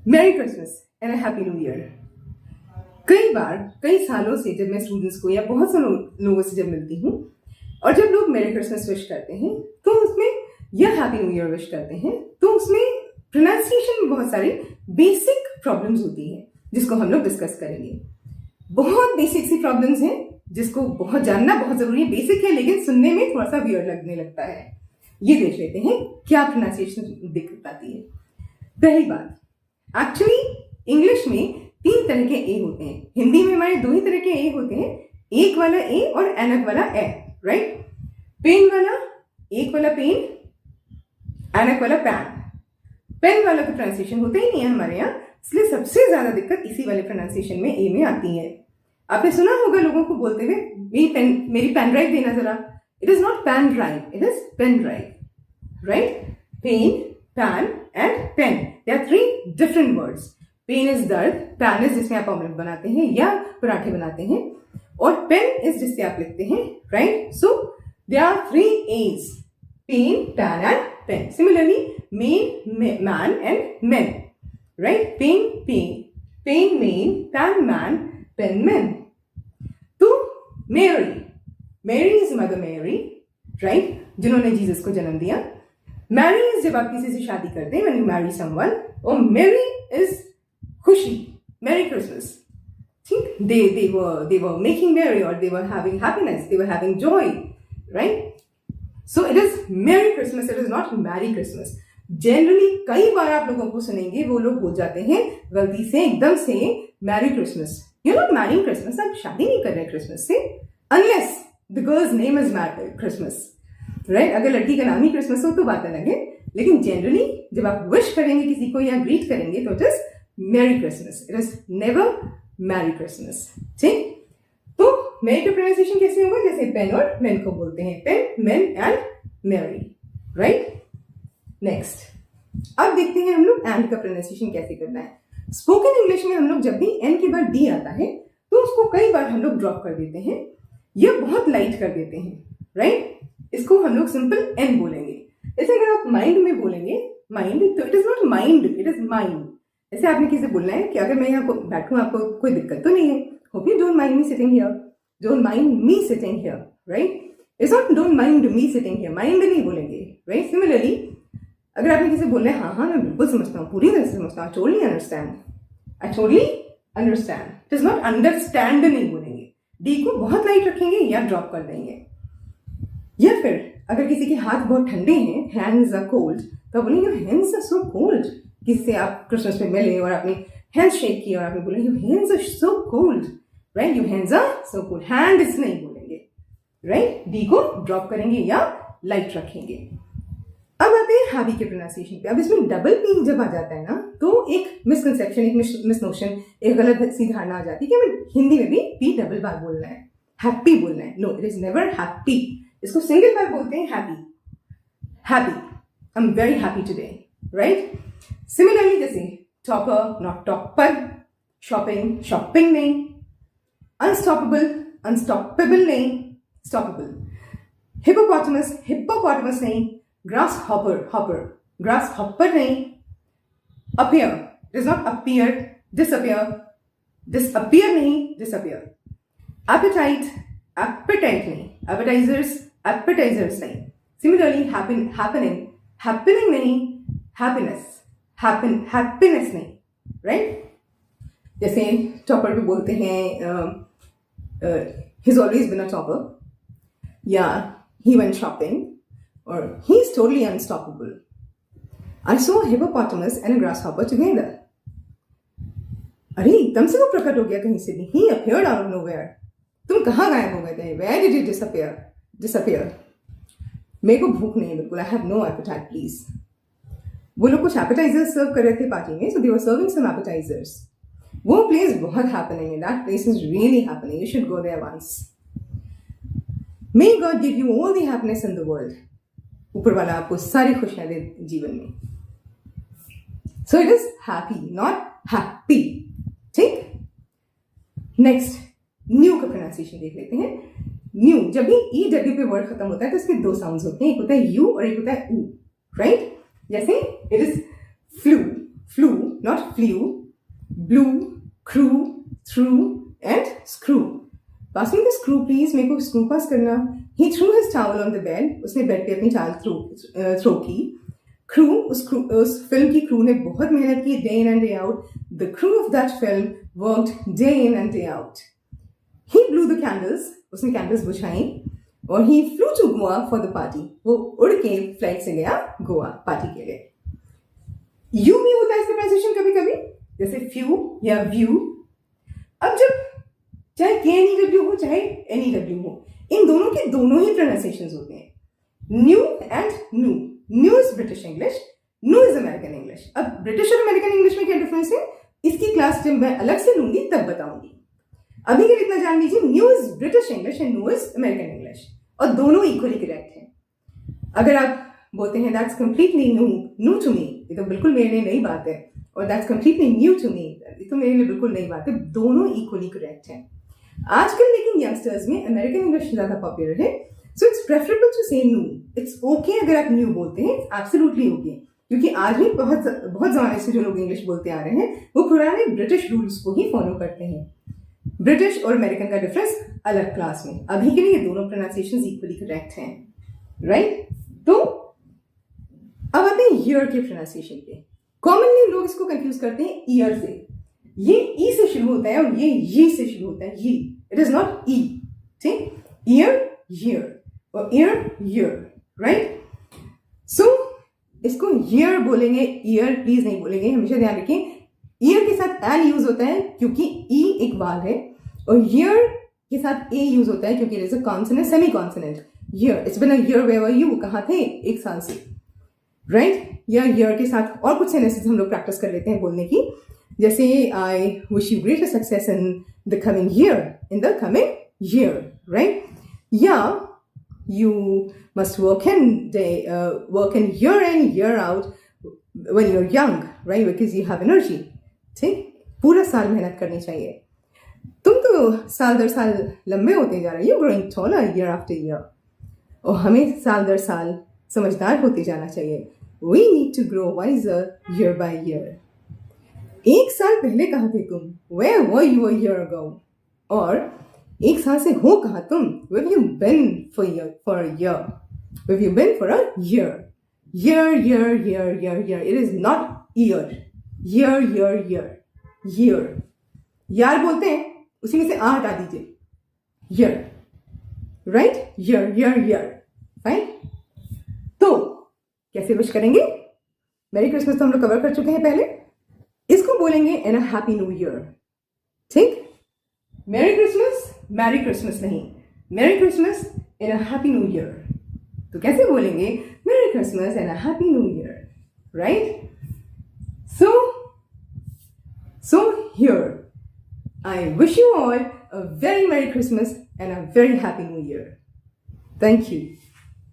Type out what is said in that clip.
Merry Christmas and a happy new year. कई बार कई सालों से जब मैं स्टूडेंट्स को या बहुत से लोगों से जब मिलती हूँ और जब लोग मैरी क्रिसमस विश करते हैं तो उसमें या हैप्पी न्यू ईयर विश करते हैं तो उसमें प्रोनाउंसिएशन में बहुत सारी बेसिक प्रॉब्लम्स होती हैं जिसको हम लोग डिस्कस करेंगे। बहुत बेसिक सी प्रॉब्लम्स हैं जिसको बहुत जानना बहुत जरूरी है, बेसिक है लेकिन सुनने में थोड़ा सा वियर्ड लगने लगता है। ये देख लेते हैं क्या प्रोनाउंसिएशन दिक्कत आती है। पहली बात, एक्चुअली इंग्लिश में 3 तरह के ए होते हैं। हिंदी में हमारे 2 ही तरह के ए होते हैं, एक वाला ए और एनक वाला ए, राइट। पेन वाला, एक वाला पेन, एनक वाला पैन। पेन वाला तो प्रोनाउंसिएशन होता ही नहीं है हमारे यहाँ, इसलिए सबसे ज्यादा दिक्कत इसी वाले प्रोनाउंसिएशन में ए में आती है। आपने सुना होगा लोगों को बोलते हुए मेरी पेन ड्राइव देना जरा। It is not pain drive, it is pen drive, right. Pain, pan and pen, they are 3 different words. Pain is दर्द, पैन इज जिसमें आप ऑमलेट बनाते हैं या पराठे बनाते हैं, और पेन इज जिससे आप लिखते हैं, right. So there are 3 as, pain, pan and pen. Similarly main, man and men, right. Pain, pen, main, pan, man, pen, men. तो Mary is mother Mary, right, जिन्होंने जीसस को जन्म दिया। मैरी इज जब आप किसी से शादी करते हैं, when you marry someone, और मेरी इज खुशी, मेरी क्रिसमस, ठीक। they were making merry, or they were having happiness, they were having joy, right? So it is merry Christmas, it is not merry Christmas. Generally कई बार आप लोगों को सुनेंगे वो लोग बोल जाते हैं गलती से एकदम से merry Christmas. You not marrying Christmas, आप शादी नहीं कर रहे क्रिसमस से, unless the girls name is Christmas, right. अगर लड़की का नाम ही क्रिसमस हो तो बात अलग है, लेकिन जनरली जब आप विश करेंगे किसी को या ग्रीट करेंगे तो it is merry Christmas, it is never merry Christmas, ठीक। तो मैरी का प्रोनाउंसिएशन कैसे होगा? जैसे पेन और मेन को बोलते हैं, pen, men and Mary, right. Next, अब देखते हैं हम लोग एंड का प्रोनाउंसिएशन कैसे करना है। स्पोकन इंग्लिश में हम लोग जब भी एन के बाद डी आता है तो उसको कई बार हम लोग ड्रॉप कर देते हैं या बहुत लाइट कर देते हैं, राइट। इसको हम लोग सिंपल एन बोलेंगे। जैसे अगर आप माइंड में बोलेंगे माइंड, तो it is not mind, it is mind. ऐसे आपने किसी बोलना है कि अगर मैं यहाँ बैठूं आपको कोई दिक्कत तो नहीं है, hope you don't mind me sitting here, don't mind me sitting here, right. It's not don't mind me sitting here, mind नहीं बोलेंगे, राइट। सिमिलरली अगर आपने किसी बोलना है, हाँ मैं बिल्कुल समझता हूँ, पूरी तरह से समझता हूँ, totally understand, I totally understand, it is not understand नहीं बोलेंगे, डी को बहुत लाइट रखेंगे या ड्रॉप कर देंगे। या फिर अगर किसी के हाथ बहुत ठंडे हैं, हैंड्स आर कोल्ड, तो बोलेंगे your hands are so cold. किसी से आप क्रिसमस में मिले और आपने हैंड शेक किया और आपने बोला your hands are so cold, right, your hands are so cold, hands नहीं बोलेंगे, राइट। डी को ड्रॉप करेंगे या लाइट रखेंगे। अब आते हैं हैवी के प्रोनाउंसिएशन पे। अब इसमें डबल पी जब आ जाता है ना तो एक मिसकंसेप्शन, एक मिसनोशन, एक गलत सी धारणा आ जाती है कि हमें हिंदी में भी पी डबल बार बोलना है, हैप्पी बोलना है। No, it is never happy, इसको सिंगल बार बोलते हैं happy, happy, I am very happy today, right. Similarly जैसे topper, not topper, shopping, shopping नहीं, अनस्टॉपेबल, अनस्टॉपेबल नहीं, स्टॉपेबल, हिपोपोटामस, हिप्पोपोटामस नहीं, grasshopper, hopper, grasshopper नहीं, appear, it is not appear, disappear, disappear नहीं, disappear, appetite, appetite नहीं, appetizers, appetizers नहीं। Similarly happening, happening नहीं, happiness, happiness नहीं, right. जैसे टॉपर पे बोलते हैं he's always been a topper, या he went shopping, or he's totally unstoppable. I saw a hippopotamus and a grasshopper together. अरे एकदम से वो प्रकट हो गया कहीं से भी, he appeared out of nowhere. तुम कहाँ गायब हो गए थे? Where did you disappear? मेरे को भूख नहीं है बिल्कुल, I have no appetite please. वो लोग कुछ appetizers सर्व कर रहे थे पार्टी में, so they were serving some appetizers. वो प्लेस बहुत हैपनिंग है, that place is really happening, you should go there once. May God give you all the happiness in the world. ऊपर वाला आपको सारी खुशियां दे जीवन में. So it is happy, not happy. ठीक? नेक्स्ट, न्यू का प्रोनाउंसिएशन देख लेते हैं. न्यू, जब भी ई डब्ल्यू पे वर्ड खत्म होता है तो इसके 2 साउंड्स होते हैं, एक होता है यू और एक होता है ऊ, राइट? जैसे it is flu, flu not flew, blew, crew, threw, and screw. Pass me the screw, please. मेरे को screw pass करना. He threw his towel on the bed. उसने बेड पे अपनी चाल थ्रो की. Crew, उस फिल्म की crew ने बहुत मेहनत की, day in and day out. The crew of that film worked day in and day out. He blew the candles. उसने candles बुझाई. और he flew to Goa for the party. वो उड़ के फ्लाइट से गया गोवा पार्टी के लिए. यू भी होता है इसका प्रोनाउंसिएशन कभी कभी, जैसे फ्यू या व्यू. अब जब चाहे KNEW हो चाहे NEW हो, इन दोनों के दोनों ही प्रोनाउंसिएशंस होते हैं. न्यू एंड नू. न्यू इज ब्रिटिश इंग्लिश, नू इज अमेरिकन इंग्लिश. अब ब्रिटिश और अमेरिकन इंग्लिश में क्या डिफरेंस है, इसकी क्लास जब मैं अलग से लूंगी तब बताऊंगी. अभी के लिए इतना जान लीजिए, new is British English and new is American English, और दोनों इक्वली करेक्ट हैं. अगर आप बोलते हैं that's completely new to me, ये तो बिल्कुल मेरे लिए नई बात है, और that's completely new to me, ये तो मेरे लिए बिल्कुल नई बात है, दोनों इक्वली करेक्ट हैं. आजकल लेकिन यंगस्टर्स में अमेरिकन इंग्लिश ज्यादा पॉपुलर है, सो इट्स प्रेफरेबल टू से न्यू. इट्स ओके अगर आप न्यू बोलते हैं, एब्सोल्युटली ओके, क्योंकि आज भी बहुत जमाने से जो लोग इंग्लिश बोलते आ रहे हैं वो पुराने ब्रिटिश रूल्स को ही फॉलो करते हैं. ब्रिटिश और अमेरिकन का डिफरेंस अलग क्लास में. अभी के लिए दोनों प्रोनाउंसिएशंस इक्वली करेक्ट हैं, राइट. तो अब आते हैं ईयर के प्रोनाउंसिएशन पे. कॉमनली लोग इसको कंफ्यूज करते हैं ईयर से. ये ई से शुरू होता है और ये से शुरू होता है. ये इट इज नॉट ई. ठीक, ईयर ईयर और ईयर ईयर, राइट. सो इसको ईयर बोलेंगे, ईयर प्लीज नहीं बोलेंगे, हमेशा ध्यान रखें. ईयर के साथ एन यूज होता है क्योंकि ई एक वाल है, और ईयर के साथ ए यूज होता है क्योंकि it is a consonant, semi consonant. Year, it's been a year, where were you, कहाँ थे एक साल से, राइट. या ईयर के साथ और कुछ सेंटेंसेस हम लोग प्रैक्टिस कर लेते हैं बोलने की, जैसे I wish you greater success in the coming year, in the coming year, right. या you must work in year in year out when you're young, right, because you have energy. ठीक, पूरा साल मेहनत करनी चाहिए. तुम तो साल दर साल लंबे होते जा रहे हो, growing taller year after year, और हमें साल दर साल समझदार होते जाना चाहिए. We need to grow wiser year by year. एक साल पहले कहाँ थे तुम, where were you a year ago, और एक साल से हो कहाँ तुम, where have you been for a year, where have you been for a year. Year, it is not year. Year. यार बोलते हैं, उसी में से आ हटा दीजिए, year, right. Year, fine. तो कैसे विश करेंगे, मेरी क्रिसमस तो हम लोग कवर कर चुके हैं पहले. इसको बोलेंगे इन अ हैप्पी न्यू ईयर. ठीक, मेरी क्रिसमस नहीं, मेरी Christmas in a happy new year. तो कैसे बोलेंगे, मेरी Christmas in a happy new year, right. So here I wish you all a very Merry Christmas and a very Happy New Year. Thank you.